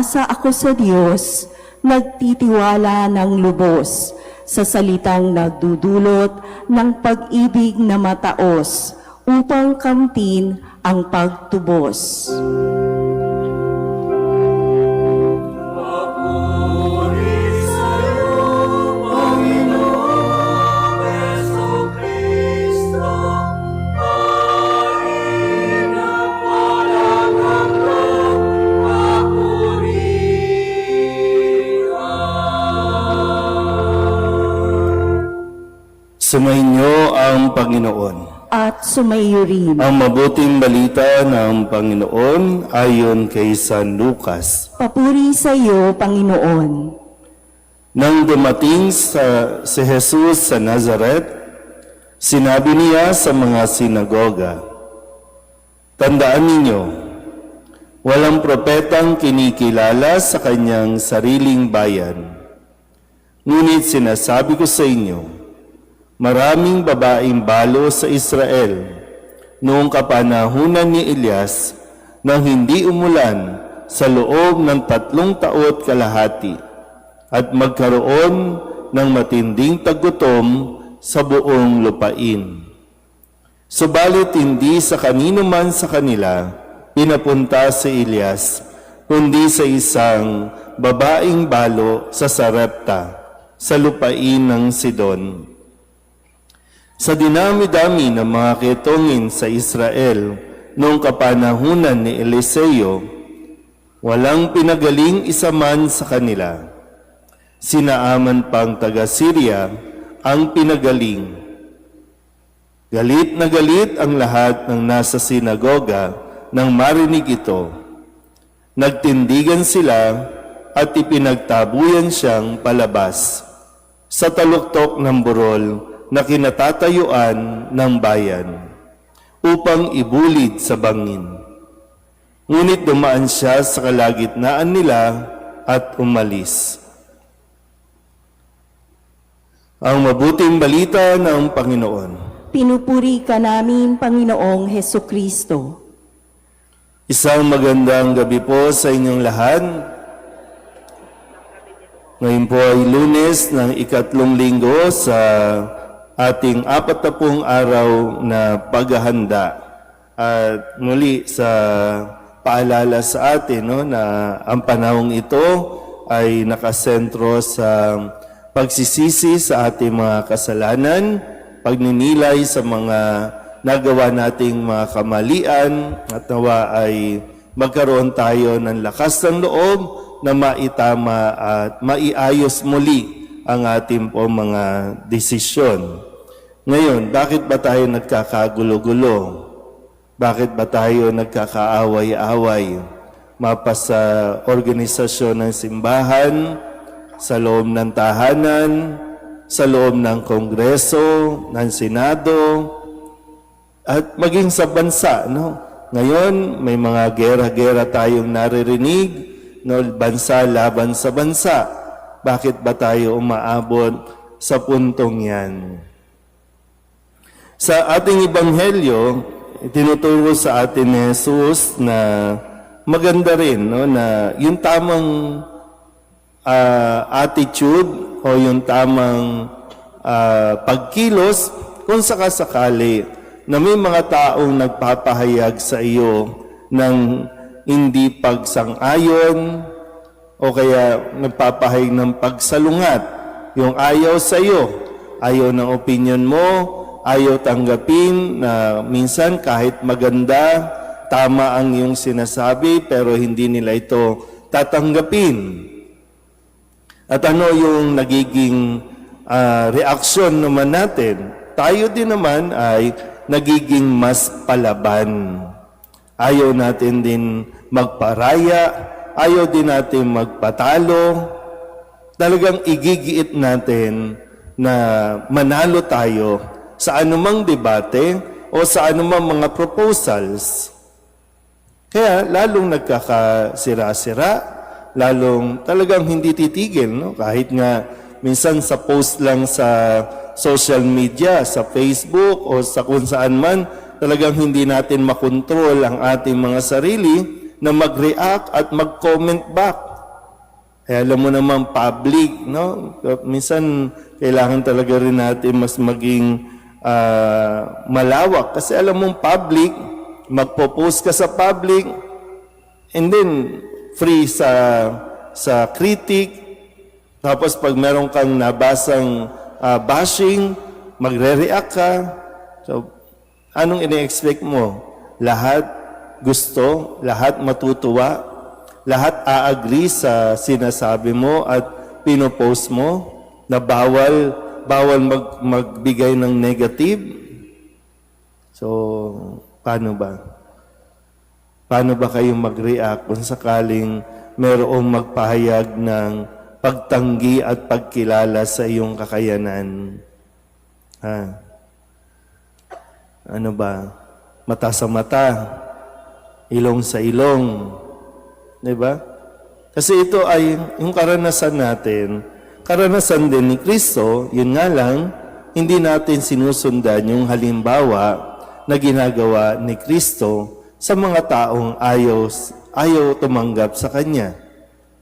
umaasa ako sa Diyos, nagtitiwala ng lubos, sa salitang nagdudulot ng pag-ibig na mataos, upang kamtin ang pagtubos. Sumainyo ang Panginoon. At sumayo rin. Ang mabuting balita ng Panginoon ayon kay San Lucas. Papuri sa iyo, Panginoon. Nang dumating si Jesus sa Nazaret, sinabi niya sa mga sinagoga, "Tandaan ninyo, walang propetang kinikilala sa kanyang sariling bayan. Ngunit sinasabi ko sa inyo, maraming babaeng balo sa Israel noong kapanahunan ni Elias nang hindi umulan sa loob ng 3 taon kalahati at magkaroon ng matinding tagutom sa buong lupain. Subalit hindi sa kanino man sa kanila pinapunta si Elias, kundi sa isang babaeng balo sa Sarepta, sa lupain ng Sidon. Sa dinami-dami ng mga ketongin sa Israel noong kapanahunan ni Eliseo, walang pinagaling isa man sa kanila. Sinaaman pang taga-Syria ang pinagaling. Galit na galit ang lahat ng nasa sinagoga nang marinig ito. Nagtindigan sila at ipinagtabuyan siyang palabas sa taluktok ng burol na kinatatayuan ng bayan upang ibulid sa bangin. Ngunit dumaan siya sa kalagitnaan nila at umalis. Ang mabuting balita ng Panginoon. Pinupuri ka namin, Panginoong Hesukristo. Isang magandang gabi po sa inyong lahat. Ngayon po ay Lunes ng 3 linggo sa ating 40 araw na paghahanda. At muli sa paalala sa atin na ang panahong ito ay nakasentro sa pagsisisi sa ating mga kasalanan, pagninilay sa mga nagawa nating mga kamalian, at nawa ay magkaroon tayo ng lakas ng loob na maitama at maiayos muli ang ating po mga desisyon. Ngayon, bakit ba tayo nagkakagulo-gulo? Bakit ba tayo nagkakaaway-away? Mapa sa organisasyon ng simbahan, sa loob ng tahanan, sa loob ng Kongreso, ng Senado, at maging sa bansa. Ngayon, may mga gera-gera tayong naririnig, bansa laban sa bansa. Bakit ba tayo umaabot sa puntong yan? Sa ating Ebanghelyo, tinuturo sa atin ni Jesus na maganda rin na yung tamang attitude o yung tamang pagkilos kung sakasakali na may mga taong nagpapahayag sa iyo ng hindi pagsang-ayon o kaya nagpapahayag ng pagsalungat. Yung ayaw sa iyo, ayaw ng opinion mo, ayaw tanggapin na minsan kahit maganda, tama ang iyong sinasabi, pero hindi nila ito tatanggapin. At ano yung nagiging reaksyon naman natin? Tayo din naman ay nagiging mas palaban. Ayaw natin din magparaya, ayaw din natin magpatalo. Talagang igigiit natin na manalo tayo sa anumang debate o sa anumang mga proposals. Kaya lalong nagkakasira-sira, lalong talagang hindi titigil. Kahit nga minsan sa post lang sa social media, sa Facebook o sa kung saan man, talagang hindi natin makontrol ang ating mga sarili na mag-react at mag-comment back. alam mo naman, public, no? Minsan, kailangan talaga rin natin mas maging malawak. Kasi alam mong public, magpo-post ka sa public, and then, free sa critic. Tapos pag meron kang nabasang bashing, magre-react ka. So, anong ine-expect mo? Lahat gusto, lahat matutuwa, lahat a-agree sa sinasabi mo at pinopost mo na bawal magbigay ng negative. So, paano ba? Paano ba kayo mag-react kung sakaling mayroong magpahayag ng pagtanggi at pagkilala sa iyong kakayanan? Ano ba? Mata sa mata, ilong sa ilong. Diba? Kasi ito ay yung karanasan natin, karanasan din ni Kristo, yun nga lang, hindi natin sinusundan yung halimbawa na ginagawa ni Kristo sa mga taong ayaw tumanggap sa Kanya.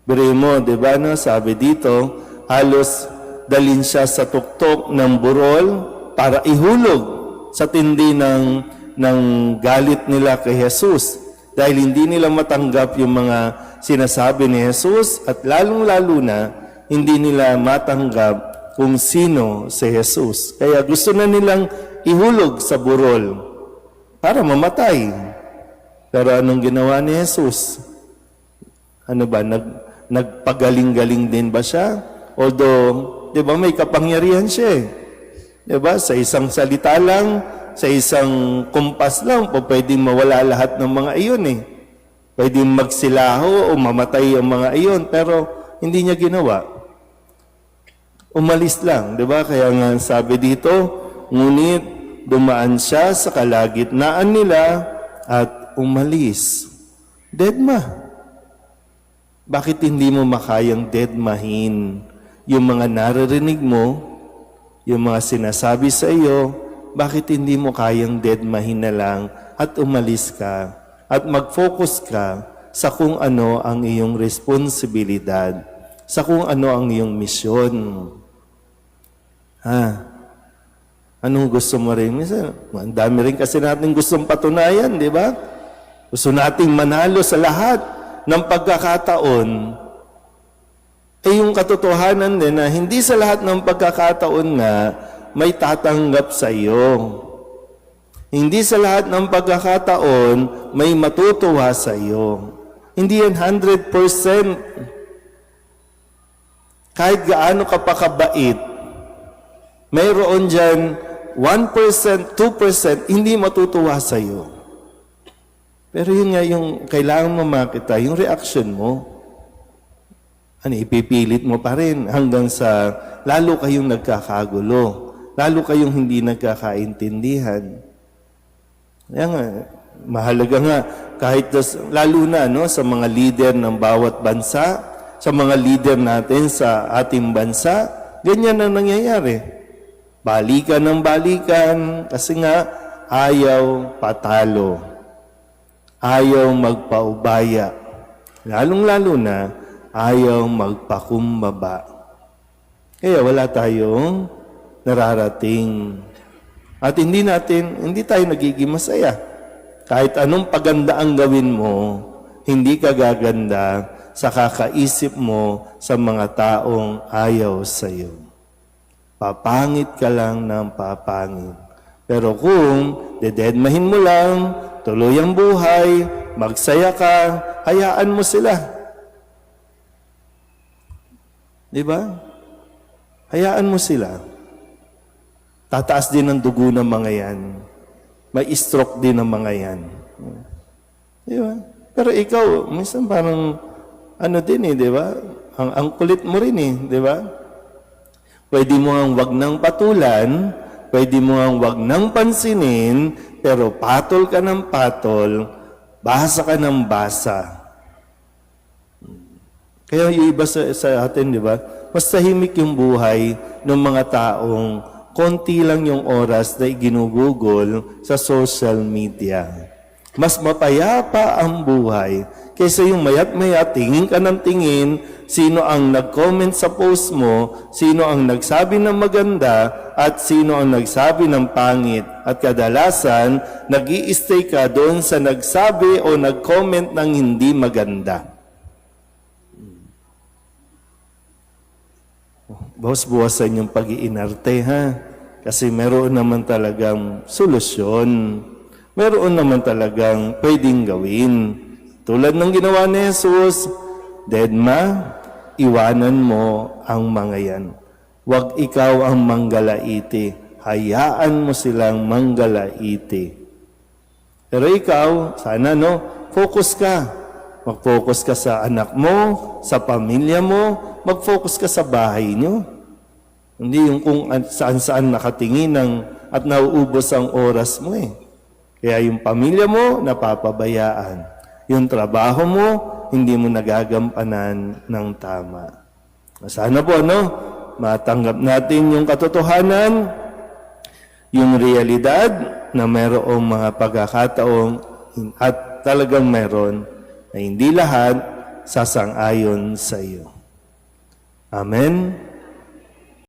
Biro mo, di ba, no? Sabi dito, halos dalhin siya sa tuktok ng burol para ihulog sa tindi ng galit nila kay Jesus. Dahil hindi nila matanggap yung mga sinasabi ni Jesus at lalong-lalo na hindi nila matanggap kung sino si Jesus. Kaya gusto na nilang ihulog sa burol para mamatay. Pero anong ginawa ni Jesus? Ano ba? Nagpagaling-galing din ba siya? Although, di ba, may kapangyarihan siya eh. Di ba? Sa isang salita lang, sa isang kumpas lang, pwedeng mawala lahat ng mga iyon eh. Pwedeng magsilaho o mamatay ang mga iyon, pero hindi niya ginawa. Umalis lang, di ba? Kaya nga sabi dito, ngunit dumaan siya sa kalagitnaan nila at umalis. Deadma. Bakit hindi mo makayang deadmahin yung mga naririnig mo, yung mga sinasabi sa iyo? Bakit hindi mo kayang deadmahin na lang at umalis ka at mag-focus ka sa kung ano ang iyong responsibilidad, sa kung ano ang iyong misyon? Anong gusto mo rin? Ang dami rin kasi natin gustong patunayan, di ba? Gusto nating manalo sa lahat ng pagkakataon. Yung katotohanan din na hindi sa lahat ng pagkakataon na may tatanggap sa iyo. Hindi sa lahat ng pagkakataon may matutuwa sa iyo. Hindi yan 100%. Kahit gaano ka pa kabait, mayroon dyan 1%, 2%, hindi matutuwa sa iyo. Pero yun nga yung kailangan mo makita, yung reaction mo. Ipipilit mo pa rin hanggang sa lalo kayong nagkakagulo. Lalo kayong hindi nagkakaintindihan. Kaya nga, mahalaga nga, kahit lalo na sa mga leader ng bawat bansa, sa mga leader natin sa ating bansa, ganyan ang nangyayari. Balikan ng balikan, kasi nga, ayaw patalo. Ayaw magpaubaya. Lalong-lalo na, ayaw magpakumbaba. Kaya wala tayong nararating. At hindi tayo nagiging masaya. Kahit anong paganda ang gawin mo, hindi ka gaganda sa kakaisip mo sa mga taong ayaw sa iyo. Papangit ka lang ng papangit. Pero kung dededmahin mo lang, tuloy ang buhay, magsaya ka, hayaan mo sila. Di ba? Hayaan mo sila. Tataas din ang dugo ng mga yan. May stroke din ng mga yan. Di ba? Pero ikaw, minsan parang, di ba? Ang kulit mo rin di ba? Pwede mo ang wag ng patulan, pwede mo ang wag ng pansinin, pero patol ka ng patol, basa ka ng basa. Kaya yung iba sa atin, di ba? Mas tahimik yung buhay ng mga taong konti lang yung oras na iginugugol sa social media. Mas mapayapa ang buhay Kaysa yung mayat-maya, tingin ka ng tingin, sino ang nag-comment sa post mo, sino ang nagsabi ng maganda, at sino ang nagsabi ng pangit. At kadalasan, nag-i-stay ka doon sa nagsabi o nag-comment ng hindi maganda. Bawas-bawasan yung pag-iinarte, ha? Kasi meron naman talagang solusyon. Meron naman talagang pwedeng gawin. Tulad ng ginawa ni Jesus, Dedma, iwanan mo ang mga yan. Huwag ikaw ang manggalaiti. Hayaan mo silang manggalaiti. Pero ikaw, sana focus ka. Mag-focus ka sa anak mo, sa pamilya mo, mag-focus ka sa bahay nyo. Hindi yung kung saan-saan nakatingin at nauubos ang oras mo eh. Kaya yung pamilya mo, napapabayaan. Yung trabaho mo, hindi mo nagagampanan ng tama. Sana po, matanggap natin yung katotohanan, yung realidad na mayroong mga pagkakataong at talagang meron na hindi lahat sasang-ayon sa iyo. Amen.